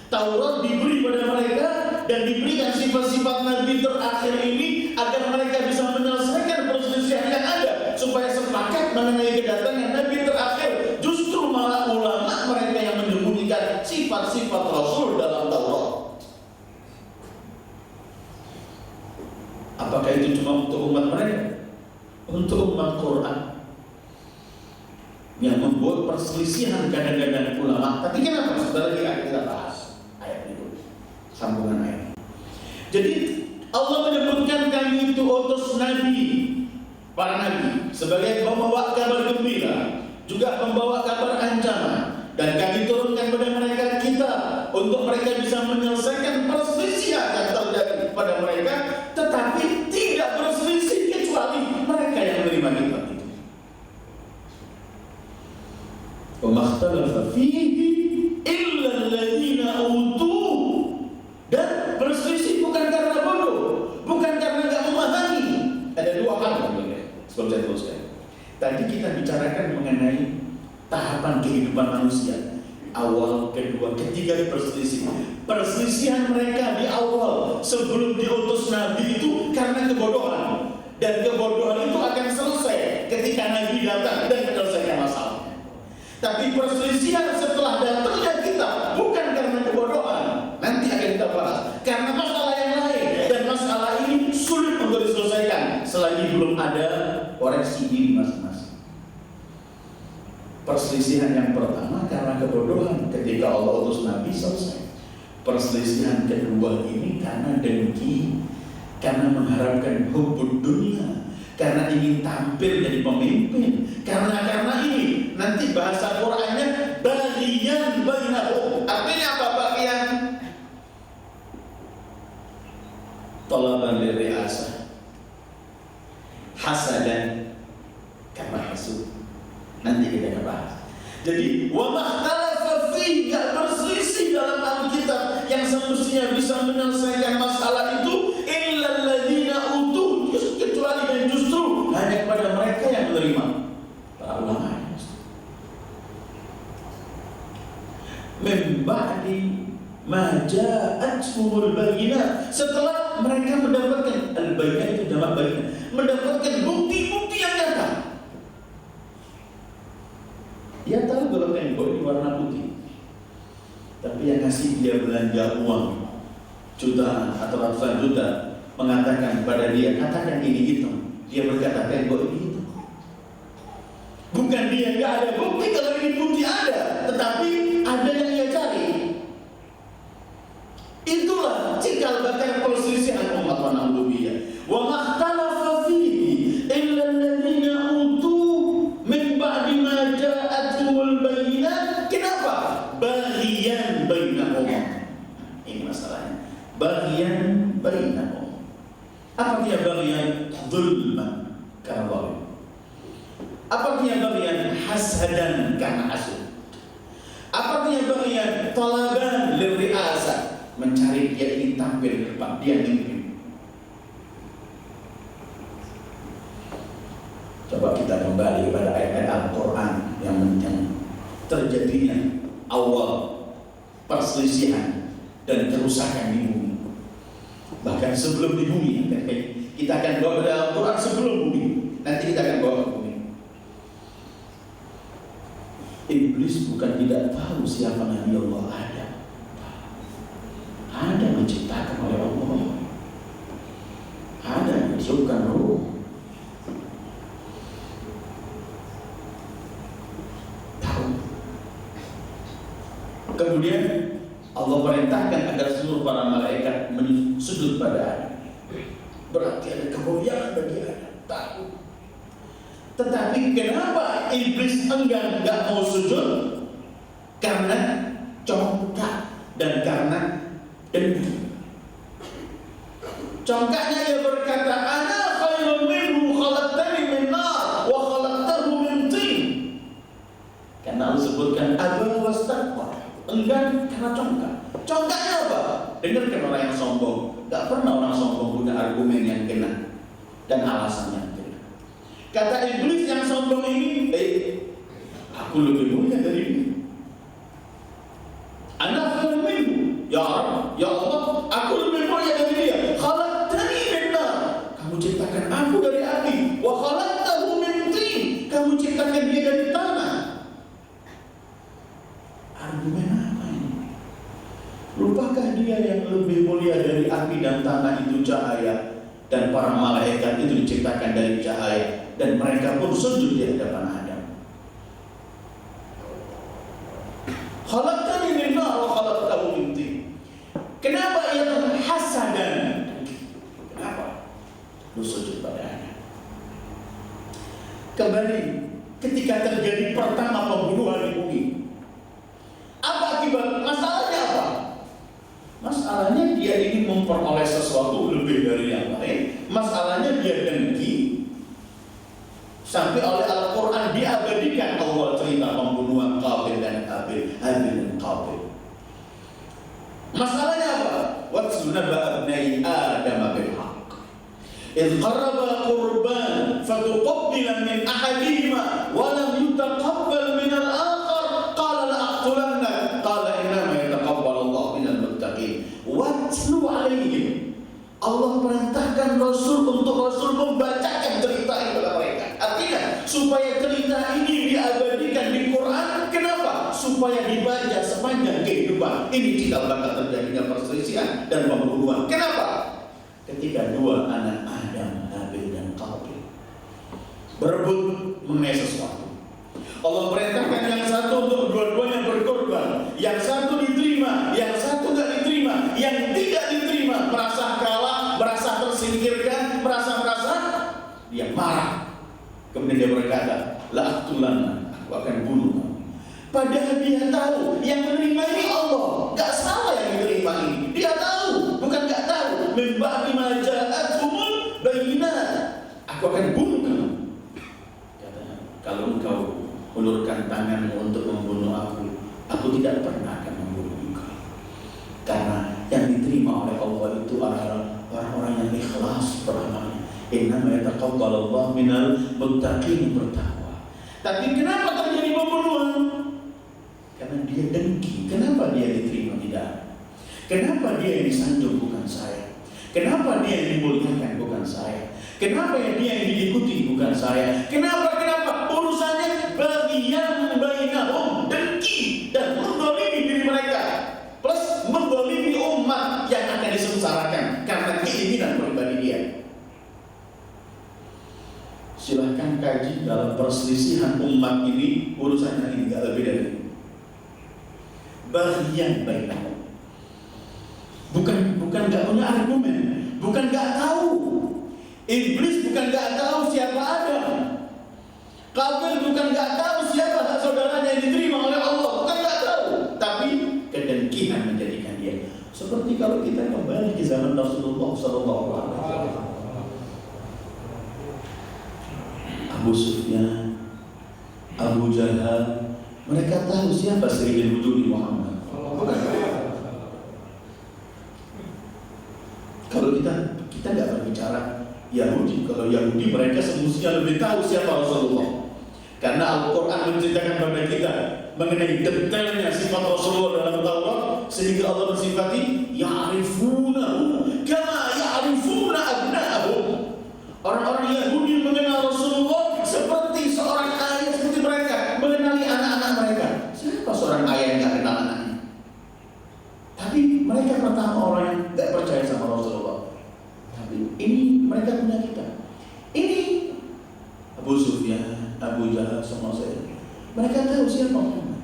Speaker 1: Taurat diberi pada mereka dan diberikan sifat-sifat Nabi terakhir ini agar mereka bisa menyelesaikan perselisihan yang ada, supaya sepakat mengenai kedatangan Nabi terakhir. Justru malah ulama mereka yang menyembunyikan sifat-sifat Rasul dalam Taurat. Apakah itu cuma untuk umat mereka? Untuk umat Quran yang membuat perselisihan kadang-kadang ulama. Tapi kenapa? Sebentar lagi akan kita bahas ayat itu, sambungan ayat. Jadi Allah menyebutkan kami itu utus nabi, para nabi sebagai pembawa kabar gembira, juga pembawa kabar ancaman, dan kami turunkan pada mereka kitab untuk mereka bisa menyelesaikan perselisihan yang terjadi pada mereka, tetapi tidak berselisih kecuali mereka yang menerima kitab itu. Wa makhtalafa fihi illa alladziina utuh, dan berselisih bukan karena bodoh, bukan karena enggak memahami. Ada dua hal sebelum saya teruskan. Tadi kita bicarakan mengenai tahapan kehidupan manusia. Awal, kedua, ketiga berselisih. Perselisihan mereka di awal sebelum diutus Nabi itu karena kebodohan, dan kebodohan itu akan selesai ketika Nabi datang dan menyelesaikan masalahnya. Tapi perselisihan setelah datangnya kita bukan karena kebodohan, nanti akan kita bahas, karena masalah yang lain, dan masalah ini sulit untuk diselesaikan selagi belum ada koreksi diri masing-masing. Perselisihan yang pertama karena kebodohan ketika Allah utus Nabi, selesai. Perselisihan kedua ini karena dengki, karena mengharapkan hubbud dunia, karena ingin tampil jadi pemimpin, karena ini nanti bahasa Qur'annya bagian bainahum. Artinya apa bagian? Talaban liriasah, hasadan, karena hasud. Nanti kita akan bahas. Jadi wa makhtalafa fi, gak berselisih dalam Alkitab yang semestinya bisa menyelesaikan masalah itu illa alladziina utuh, kecuali dan justru hanya kepada mereka yang menerima, para ulama. min ba'di ma ja'atuhumul bayyinat, setelah mereka mendapatkan al-bayyinat itu jamak bayyinat, mendapatkan bukti-bukti yang nyata. Dia tahu kalau tembok ini warna putih, tapi yang ngasih dia belanja uang jutaan atau ratusan juta mengatakan kepada dia, katakan ini hitam. Dia berkata tembok ini hitam. Bukan dia nggak ada bukti kalau ini bukti ada, tetapi ada yang ia cari. Itulah cikal bakal perselisihan umat uluhiyah. Wa makhtalafa fihi illa alladziina utu min ba'di ma ja'atuhumul bayyinat. Kenapa? Baghiyan bainahum. Ini masalahnya. Baghiyan bainahum. Apa artinya baghiyan? Zulman, karena zalim. Apa artinya baghiyan? Hasadan, karena hasad. Apa artinya baghiyan? Talaban lirri'asah, mencari dia ingin tampil di depan, dia mimpin. Coba kita kembali kepada ayat-ayat Al-Quran yang terjadinya awal perselisihan dan kerusakan di bumi. Bahkan sebelum di bumi, kita akan bawa pada Al-Quran sebelum bumi. Nanti kita akan bawa ke bumi. Iblis bukan tidak tahu siapa Nabi Allah Adam. Ada yang diciptakan oleh Allah, ada yang disuruhkan ruh. Tahu. Kemudian Allah perintahkan agar seluruh para malaikat sujud pada Adam. Berarti ada kemuliaan bagi Adam. Tahu. Tetapi kenapa iblis enggan nggak mau sujud? Karena congkak dan karena dengki. Congkaknya ia berkata, ana khairun minhu khalaqtani min nar wa khalaqtahu min tin. Karena Allah sebutkan aba wastakbar, enggan karena congkak. Congkaknya apa? Dengarkan orang yang sombong. Gak pernah orang sombong punya argumen yang kena dan alasan yang kena. Kata iblis yang sombong ini, aku lebih mulia dari ini. Ana khairun minhu, ya Allah, aku lebih mulia dari dia. Khalaqtani min nar, kamu ciptakan aku dari api. Wa khalaqtahu min tin, kamu ciptakan dia dari tanah. Argumen apa ini? Lupakah dia yang lebih mulia dari api dan tanah itu cahaya, dan para malaikat itu diciptakan dari cahaya, dan mereka pun sujud di hadapan Adam. Khalaqtani min nar wa khalaqtahu min tin. Kenapa ia hasadan? Kenapa? Lu sujud pada Adam. Kembali ketika terjadi pertama pembunuhan di bumi. Apa akibat? Masalahnya apa? Masalahnya dia ingin memperoleh sesuatu lebih dari yang lain. Masalahnya dia dengki. Sampai oleh Al-Quran diabadikan Allah cerita pembunuhan Qabil dan Habil, Habil dan Qabil. Masalahnya apa? Watlu naba abnai Adam bil haqq. Idh qarraba qurban fatuqabbala min ahadihima wa lam yutaqabbal min al-akhar qala la aqtulannak qala innama yataqabbalu Allah minal muttaqin. Watlu alaihim. Allah perintahkan Rasul untuk Rasul membacakan cerita ini kepada mereka. Artinya supaya cerita ini diabadikan di Quran. Kenapa? Supaya dibaca sepanjang kehidupan. Ini cikal bakal terjadinya perselisihan dan pembunuhan. Kenapa? Ketika dua anak Adam, Habil dan Qabil berebut mengenai sesuatu, Allah perintahkan yang satu untuk dua-duanya berkorban, yang satu diterima, yang satu tidak diterima, yang tidak diterima merasa kalah, merasa tersingkirkan, merasa dia marah. Kemudian dia berkata, la aqtulanna, aku akan bunuh kamu. Padahal dia tahu yang menerima ini Allah, gak salah yang menerima ini. Dia tahu, bukan gak tahu. Min ba'di ma ja'atuhumul bayyinat, aku akan bunuh kamu. Katanya, kalau engkau ulurkan tanganmu untuk membunuh aku tidak pernah akan membunuh engkau. Karena yang diterima oleh Allah itu adalah orang-orang yang ikhlas beramalnya. Innama yataqabbalu Allah minal muttaqin, bertakwa. Tapi kenapa terjadi pembunuhan? Karena dia dengki. Kenapa Kenapa dia yang disanjung bukan saya? Kenapa dia yang dimuliakan bukan saya? Kenapa dia yang diikuti bukan saya? Kenapa? Urusannya bagian bainahum, dengki dan mendolimi diri mereka, plus mendolimi umat yang akan disengsarakan karena keinginan pribadi dia. Silahkan kaji dalam perselisihan umat ini, urusannya ini gak lebih dari bagian bainahum. Bukan gak punya argumen, bukan gak tahu. Iblis bukan gak tahu siapa Adam. Kafir bukan gak tahu siapa hak saudaranya yang diterima oleh Allah, bukan gak tahu, tapi kedengkian menjadikan dia. Seperti kalau kita kembali ke zaman Rasulullah SAW, Abu Sufyan, Abu Jahal, mereka tahu siapa Sayyidul Wujud Muhammad. Bukan. Kalau kita nggak berbicara Yahudi, kalau Yahudi mereka semestinya lebih tahu siapa Rasulullah. Karena Al-Quran menceritakan kepada kita mengenai detailnya sifat Rasulullah dalam Taurat, sehingga Allah bersifati ya'rifunahu kama ya'rifuna abna'ahum. Orang-orang Yahudi mengenal Rasulullah seperti seorang ayah, seperti mereka mengenali anak-anak mereka. Siapa seorang ayah yang gak kenal anaknya? Tapi mereka pertama orang yang gak percaya sama Rasulullah. Tapi ini mereka punya kita. Ini Abu Sufyan, Abu Jahal, sama saya. Mereka tahu siapa Muhammad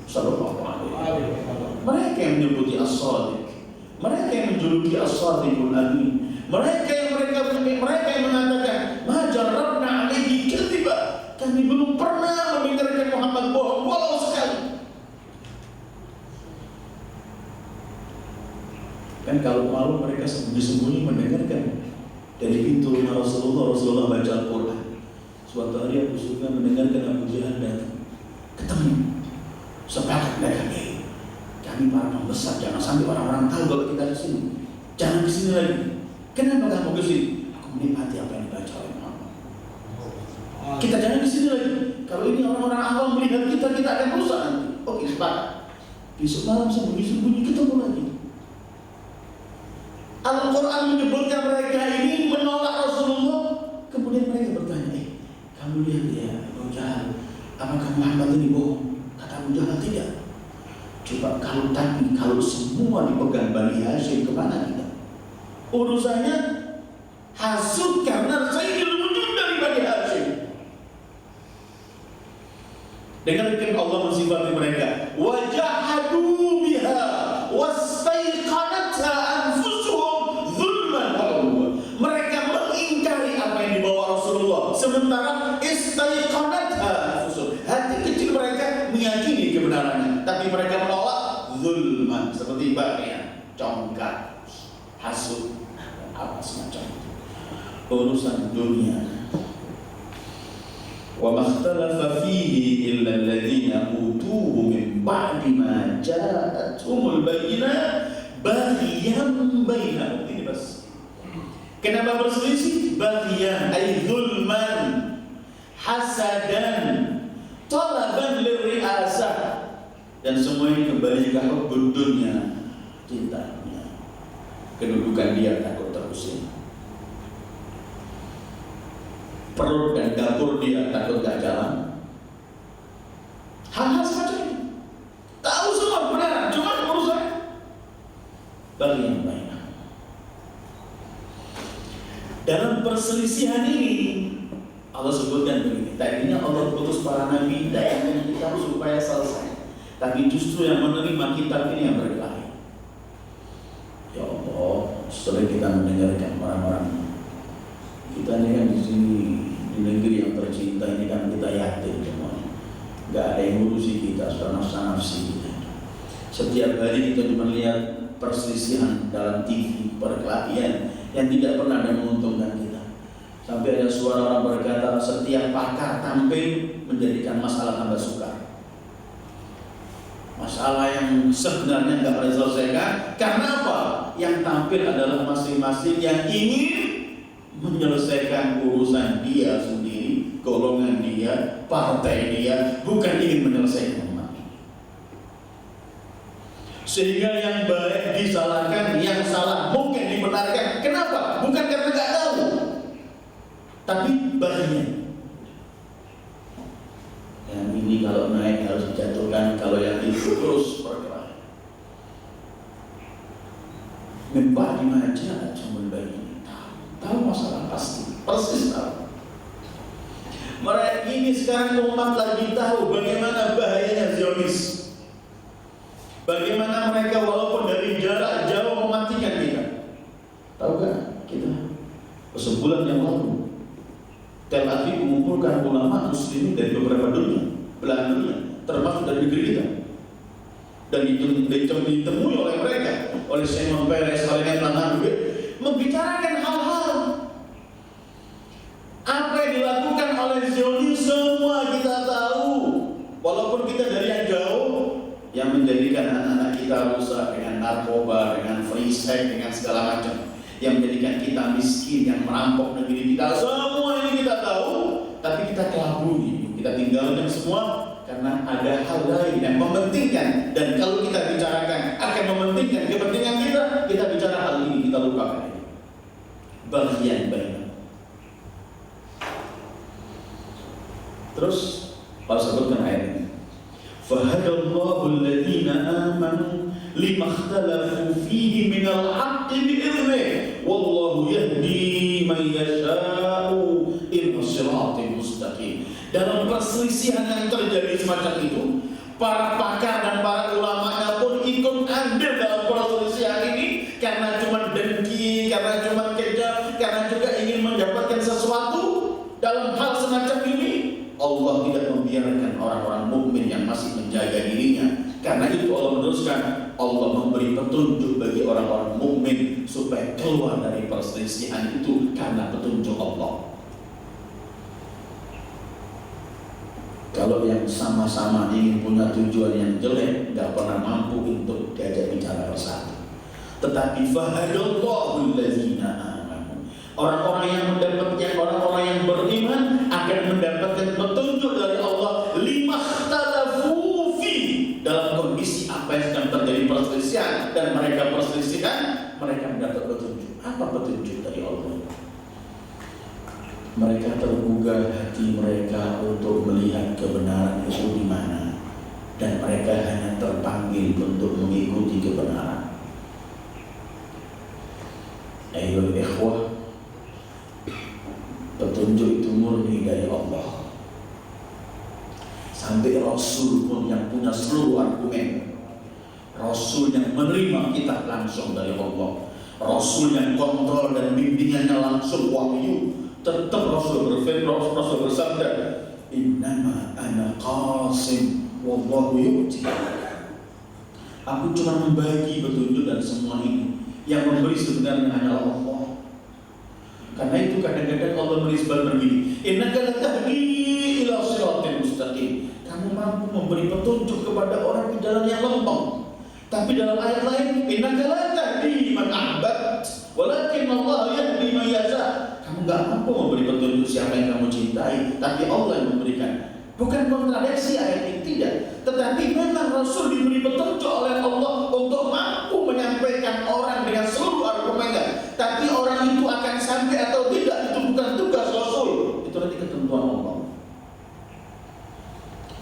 Speaker 1: sallallahu alaihi wasallam. Mereka yang menyebuti as-sadiq, mereka yang menjuluki as-sadiqul amin, mereka yang mengatakan ma jarrabna alaihi kadhiba, kami belum pernah memikirkan Muhammad bohong walau sekali. Kan kalau malu mereka sembunyi-sembunyi mendengarkan dari pintu rumah Rasulullah baca Al-Quran. Suatu hari Abu Sufyan mendengarkan Abu Jahal datang, ketemu, sepakat mereka, kami para pembesar jangan sampai orang-orang tahu kalau kita di sini, jangan di sini lagi. Kenapa kamu ke sini? Aku menikmati apa yang dibaca oleh Muhammad. Kita jangan di sini lagi. Kalau ini orang-orang awam melihat kita akan rusak nanti. Oke, sepakat. Besok malam sembunyi-sembunyi ketemu lagi. Al-Quran menyebutkan mereka ini menolak Rasulullah. Kemudian mereka bertanya, kamu lihat ya Abu Jahal, apakah Muhammad ini bohong? Kata Abu Jahal, tidak. Coba kalau semua dipegang Bani Hashim, kemana kita? Urusannya hasud karena Sayyidul Wujud dari Bani Hashim. Dengan demikian Allah mensifati mereka, wajahadu biha wastaiqanatha anfusuhum zulman wa ulwa. Mereka mengingkari apa yang dibawa Rasulullah, sementara istaiqanatha anfusuhum, hati kecil mereka meyakini kebenarannya, tapi mereka menolak zulman, seperti bagian congkak, hasud, apa semacam itu. Urusan dunia. Wa makhtalafa fihi illa alladhina utuhu min ba'di ma ja'atuhumul bayyinat baghyan bainahum. Ini bas. Kenapa berselisih? Baghyan ay zulman, hasadan, talaban lirri'asah, dan semua ini kembali ke hubbud dunya, cintanya, kedudukan dia takut terusir, perut dan dapur dia takut gak jalan, hal-hal semacam itu. Tahu semua benar, cuma urusan bagi yang baik. Dalam perselisihan ini Allah sebutkan begini, tadinya Allah putus para nabi dengan kitab supaya selesai, tapi justru yang menerima kitab ini yang berkelahi. Ya Allah, setelah kita mendengarkan orang-orang kita ini kan di sini, di negeri yang tercinta ini kan kita yatim semuanya, nggak ada yang ngurusi kita, sudah nafsu kita. Setiap hari kita cuma lihat perselisihan dalam TV, perkelahian yang tidak pernah ada menguntungkan kita. Sampai ada suara orang berkata, setiap pakar tampil menjadikan masalah tambah sukar. Masalah yang sebenarnya nggak pernah diselesaikan. Karena apa? Yang tampil adalah masing-masing yang ingin menyelesaikan urusan dia sendiri, golongan dia, partai dia, bukan ingin menyelesaikan umat. Sehingga yang baik disalahkan, yang salah mungkin dibenarkan. Kenapa? Bukan karena nggak tahu, tapi bagian. Yang ini kalau naik harus dijatuhkan, kalau yang itu terus bergerak. Membagi aja cuma bagi tahu masalah pasti, persis tahu. Mereka ini sekarang umat lagi tahu bagaimana bahayanya Zionis. Bagaimana mereka walaupun dari jarak jauh mematikan kita. Tahu kan kita sebulan yang lalu Tel Aviv mengumpulkan ulama muslimin dari beberapa belahan dunia, termasuk dari negeri kita. Dan itu ditemui oleh mereka, oleh Simon Peres, oleh Nathan Harvey, membicarakan hal-hal apa yang dilakukan oleh Zionis. Semua kita tahu, walaupun kita dari yang jauh, yang menjadikan anak-anak kita rusak dengan narkoba, dengan free sex, dengan segala macam, yang menjadikan kita miskin, yang merampok negeri kita. Semua ini kita tahu, tapi kita kelabui, kita tinggalkan semua karena ada hal lain yang mementingkan. Dan kalau kita bicarakan akan mementingkan kepentingan kita bicara hal ini, kita lupakan ini. Bagian. Terus Pak sebutkan ayat ini. Fahadallahu alladhina amanu lima ikhtalafu fihi minal haqqi bi'idhnihi wallahu yahdi man yasha'u ila siratin mustaqim. Dalam perselisihan yang terjadi semacam itu, para pakar dan para ulamanya pun ikut andil dalam perselisihan ini karena cuma dengki, karena cuma kejam, karena juga ingin mendapatkan sesuatu. Dalam hal semacam ini Allah tidak membiarkan orang-orang mukmin yang masih menjaga dirinya. Karena itu Allah meneruskan, Allah memberi petunjuk bagi orang-orang mukmin supaya keluar dari perselisihan itu karena petunjuk Allah. Kalau yang sama-sama ingin punya tujuan yang jelek, tidak pernah mampu untuk diajak bicara bersatu. Tetapi fahadallahu allazina amanu, orang-orang yang mendapatkan, orang-orang yang beriman akan mendapatkan petunjuk dari Allah. Lima ikhtalafu fi, dalam kondisi apa yang sedang terjadi perselisihan dan mereka perselisihan, mereka mendapat petunjuk. Apa petunjuk dari Allah? Mereka tergugah hati mereka untuk melihat kebenaran itu di mana, dan mereka hanya terpanggil untuk mengikuti kebenaran. Ayo ikhwah, petunjuk itu murni dari Allah. Sampai Rasul pun yang punya seluruh argumen, Rasul yang menerima kitab langsung dari Allah, Rasul yang kontrol dan bimbingannya langsung wahyu, tetap Rasul bersabda, innama ana qasim wallahu yu'ti. Aku cuma membagi petunjuk dan semua ini, yang memberi sebenarnya hanyalah Allah. Karena itu kadang-kadang Allah menisbat begini, innaka latahdi ila siratin mustaqim. Kamu mampu memberi petunjuk kepada orang di jalan yang lempeng. Tapi dalam ayat lain, innaka latahdi man ahbabt walakin Allah yahdi man yasha. Kamu gak mampu memberi petunjuk siapa yang kamu cintai, tapi Allah yang memberikan. Bukan kontradiksi ayat ini, tidak. Tetapi memang Rasul diberi petunjuk oleh Allah untuk mampu menyampaikan orang dengan seluruh argumennya. Tapi orang itu akan sampai atau tidak, itu bukan tugas Rasul. Itu nanti ketentuan Allah.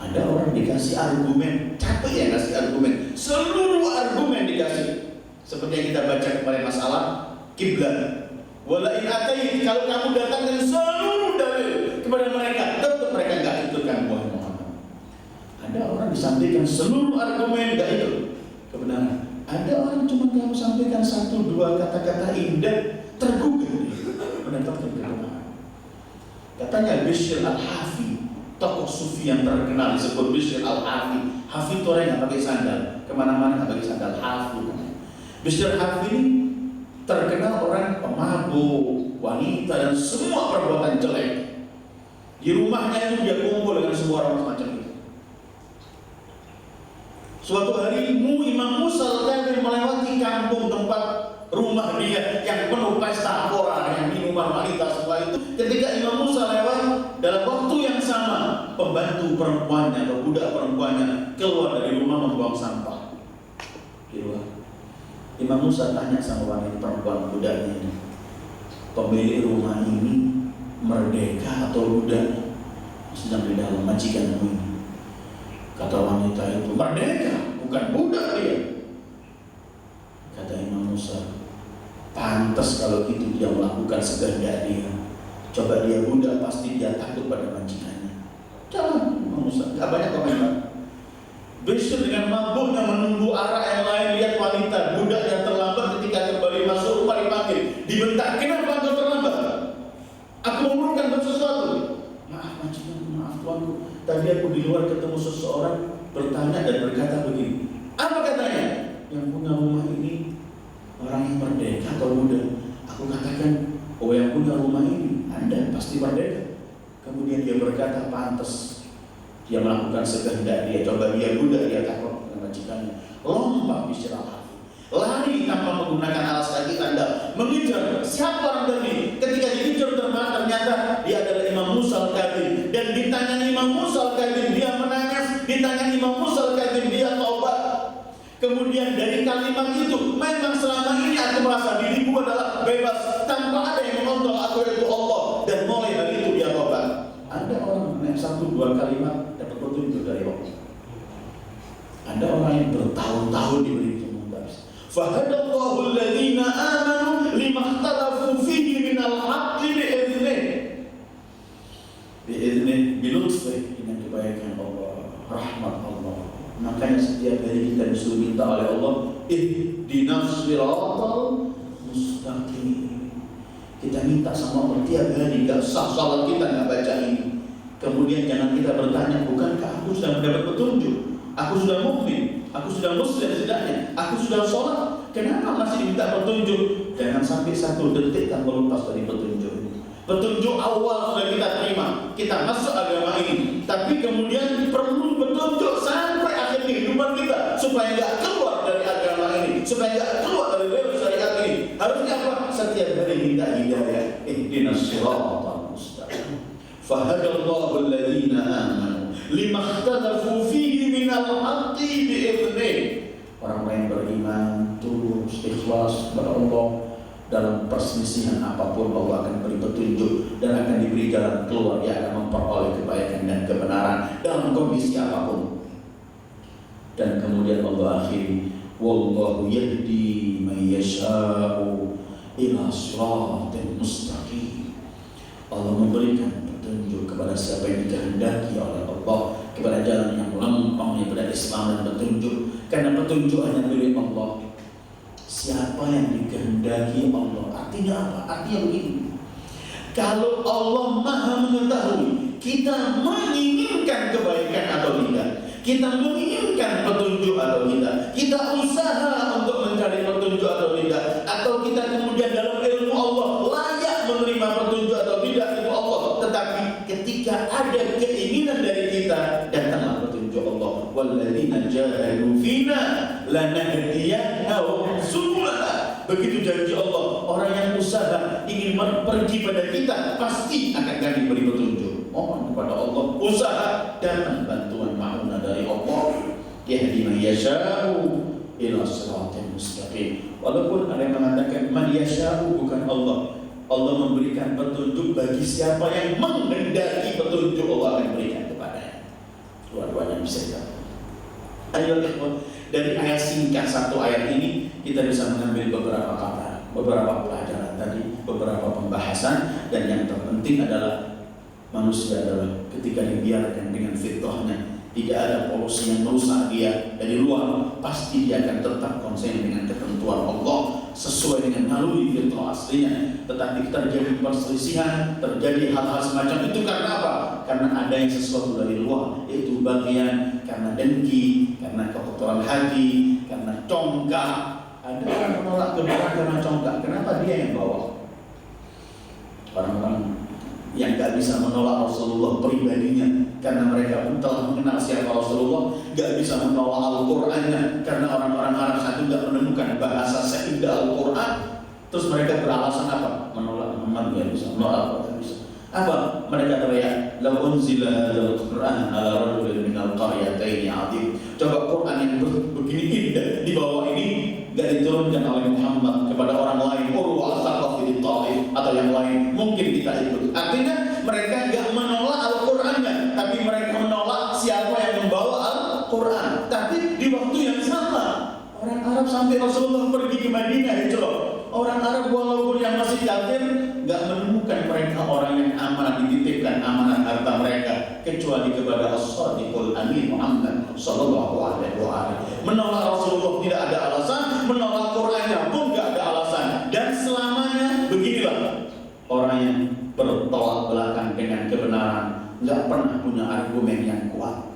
Speaker 1: Ada orang dikasih argumen, capek ya kasih argumen, seluruh argumen dikasih. Seperti yang kita baca kemarin masalah kiblat. Walain atai, kalau kamu datangkan seluruh dalil kepada mereka, tetap mereka nggak ikutkan Muhammad. Ada orang disampaikan seluruh argumen nggak ikut kebenaran. Ada orang cuma kamu sampaikan satu dua kata-kata indah, tergugah mendapatkan kebenaran. Katanya Bishr al-Hafi, tokoh sufi yang terkenal disebut Bishr al-Hafi. Hafi itu orang yang pakai sandal, kemana-mana pakai sandal. Hafi. Bishr al-Hafi ini terkenal orang pemabuk, wanita, dan semua perbuatan jelek. Di rumahnya itu dia kumpul dengan semua orang semacam itu. Suatu hari Imam Musa al-Kadhim melewati kampung tempat rumah dia yang penuh pesta pora dengan minuman wanita semua itu. Ketika Imam Musa lewat, dalam waktu yang sama pembantu perempuannya atau budak perempuannya keluar dari rumah membuang sampah. di luar. Imam Musa tanya sama wanita perempuan budaknya ini, pemilik rumah ini merdeka atau budak? Sedang di dalam majikanmu ini. Kata wanita itu, merdeka, bukan budak dia. Kata Imam Musa, pantas kalau gitu dia melakukan sekehendak dia. Coba dia budak, pasti dia takut pada majikannya. Jangan, Imam Musa, gak banyak komentar. Besok dengan mabuknya menunggu arah yang lain, lihat wanita budak yang terlambat, ketika kembali masuk rumah dipanggil, dibentak, kenapa engkau terlambat? Aku memerlukan sesuatu. Maaf majikan, maaf tuanku, tadi aku di luar ketemu seseorang bertanya dan berkata begini. Apa katanya? Yang punya rumah ini orang yang merdeka atau budak? Aku katakan, oh yang punya rumah ini Anda pasti merdeka. Kemudian dia berkata, pantas dia melakukan sekehendak dia. Coba dia budak, dia takut dengan majikannya. Lompat istirahat, lari tanpa menggunakan alas kaki tanda, mengejar siapa orang tadi. Ketika dikejar ternyata dia adalah Imam Musa Al-Kadhim. Dan ditanya Imam Musa Al-Kadhim, dia menangis. Ditanya Imam Musa Al-Kadhim, dia taubat. Kemudian dari kalimat itu, memang selama ini aku merasa diriku adalah bebas tanpa ada yang mengontrol aku, yaitu Allah. Dan mulai dari itu dia taubat. Ada orang yang 1-2 kalimat dapat petunjuk dari Allah. Ada orang yang bertahun-tahun diberi petunjuk. Fahadallahu alladhina amanu limakhtalafu fihi minal haqqi bi'idhnih. Bi'idhnih, bilutfih, dengan kebaikan Allah, rahmat Allah. Makanya setiap hari kita disuruh minta oleh Allah, ihdinas siratal mustaqim. Kita minta sama Allah tiap hari, gak sah salat kita gak baca ini. Kemudian jangan kita bertanya, bukankah aku sudah mendapat petunjuk? Aku sudah mukmin, aku sudah muslim setidaknya, aku sudah sholat. Kenapa masih diminta petunjuk? Jangan sampai 1 detik tanpa lepas dari petunjuk ini. Petunjuk awal sudah kita terima, kita masuk agama ini. Tapi kemudian perlu petunjuk sampai akhir kehidupan kita, supaya nggak keluar dari agama ini, supaya nggak keluar dari rel syariat ini. Harusnya apa? Setiap hari minta hidayah. Ihdinas siratal mustaqim. Fahadallahu alladhina amanu limakhtalafu fihi minal haqqi bi'idhnih. Orang-orang yang beriman, tulus, ikhlas kepada Allah, dalam perselisihan apapun Allah akan beri petunjuk dan akan diberi jalan keluar. Dia akan memperoleh kebaikan dan kebenaran dalam kondisi apapun. Dan kemudian Allah akhiri, wallahu yahdi man yasha'u ila siratal mustaqim. Allah memberikan petunjuk kepada siapa yang dikehendaki oleh Allah, kepada jalan yang lempeng, kepada Islam dan petunjuk. Karena petunjuk hanya milik Allah. Siapa yang dikehendaki Allah, artinya apa? Artinya begini, kalau Allah maha mengetahui kita menginginkan kebaikan atau tidak, kita menginginkan petunjuk atau tidak, kita usaha untuk mencari petunjuk atau tidak, atau kita kemudian dalam ilmu Allah layak menerima petunjuk atau tidak, itu Allah. Tetapi ketika ada keinginan dari kita, datanglah petunjuk Allah. Walladzina jahadu fina lanahdiyannahum subulana. Begitu janji Allah, orang yang usaha ingin pergi pada kita pasti akan kami beri petunjuk. Mohon kepada Allah, usaha dan bantuan ma'unah dari Allah. Yahdi man yasha'u ila siratal mustaqim. Walaupun ada yang mengatakan man yasha'u bukan Allah. Allah memberikan petunjuk bagi siapa yang menghendaki petunjuk, Allah akan berikan kepadanya. Dua-duanya bisa dilakukan. Ayo ikhwan, dari ayat singkat 1 ayat ini kita bisa mengambil beberapa kata, beberapa pelajaran tadi, beberapa pembahasan. Dan yang terpenting adalah manusia adalah ketika dibiarkan dengan fitrahnya, tidak ada polusi yang merusak dia dari luar, pasti dia akan tetap konsen dengan ketentuan Allah sesuai dengan naluri fitrah aslinya. Tetapi terjadi perselisihan, terjadi hal-hal semacam itu karena apa? Karena ada yang sesuatu dari luar, yaitu bagian karena dengki, karena kekotoran hati, karena congkak. Ada orang menolak kebenaran karena congkak. Kenapa dia yang bawa? Orang-orang yang gak bisa menolak Rasulullah pribadinya karena mereka pun telah mengenal siapa Rasulullah, gak bisa menolak Al-Qur'annya karena orang-orang Arab satu gak menemukan bahasa seindah Al-Qur'an. Terus mereka beralasan apa? Menolak Muhammad gak bisa, menolak Al-Qur'an bisa. Apa? Mereka teriak, "La unzila hadzal Qur'an ala rajulin minal qaryataini 'azim." Coba Quran yang begini indah di bawah ini dibagikan oleh Muhammad kepada orang lain, Urwa Al-Thaqafi di Taif atau yang lain, mungkin kita ikut. Artinya mereka nggak menolak Al-Qur'annya, tapi mereka menolak siapa yang membawa Al-Qur'an. Tapi di waktu yang sama, orang Arab sampai Rasulullah pergi ke Madinah hijrah. Orang Arab walaupun yang masih kafir nggak menemukan mereka orang yang amanah dititipkan amanah harta mereka kecuali kepada As-Shadiqul Amin Muhammad Sallallahu Alaihi Wasallam. Menolak Rasulullah tidak ada alasan, menolak Qur'annya pun nggak ada alasan. Dan selamanya beginilah orang yang bertolak belakang dengan kebenaran, nggak pernah punya argumen yang kuat.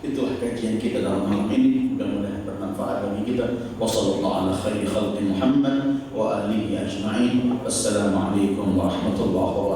Speaker 1: Itulah kajian kita dalam malam ini, mudah-mudahan bermanfaat bagi kita. Wassallallahu ala khairi khalqi Muhammad wa alihi ajma'in. Wassalamualaikum warahmatullahi wabarakatuh.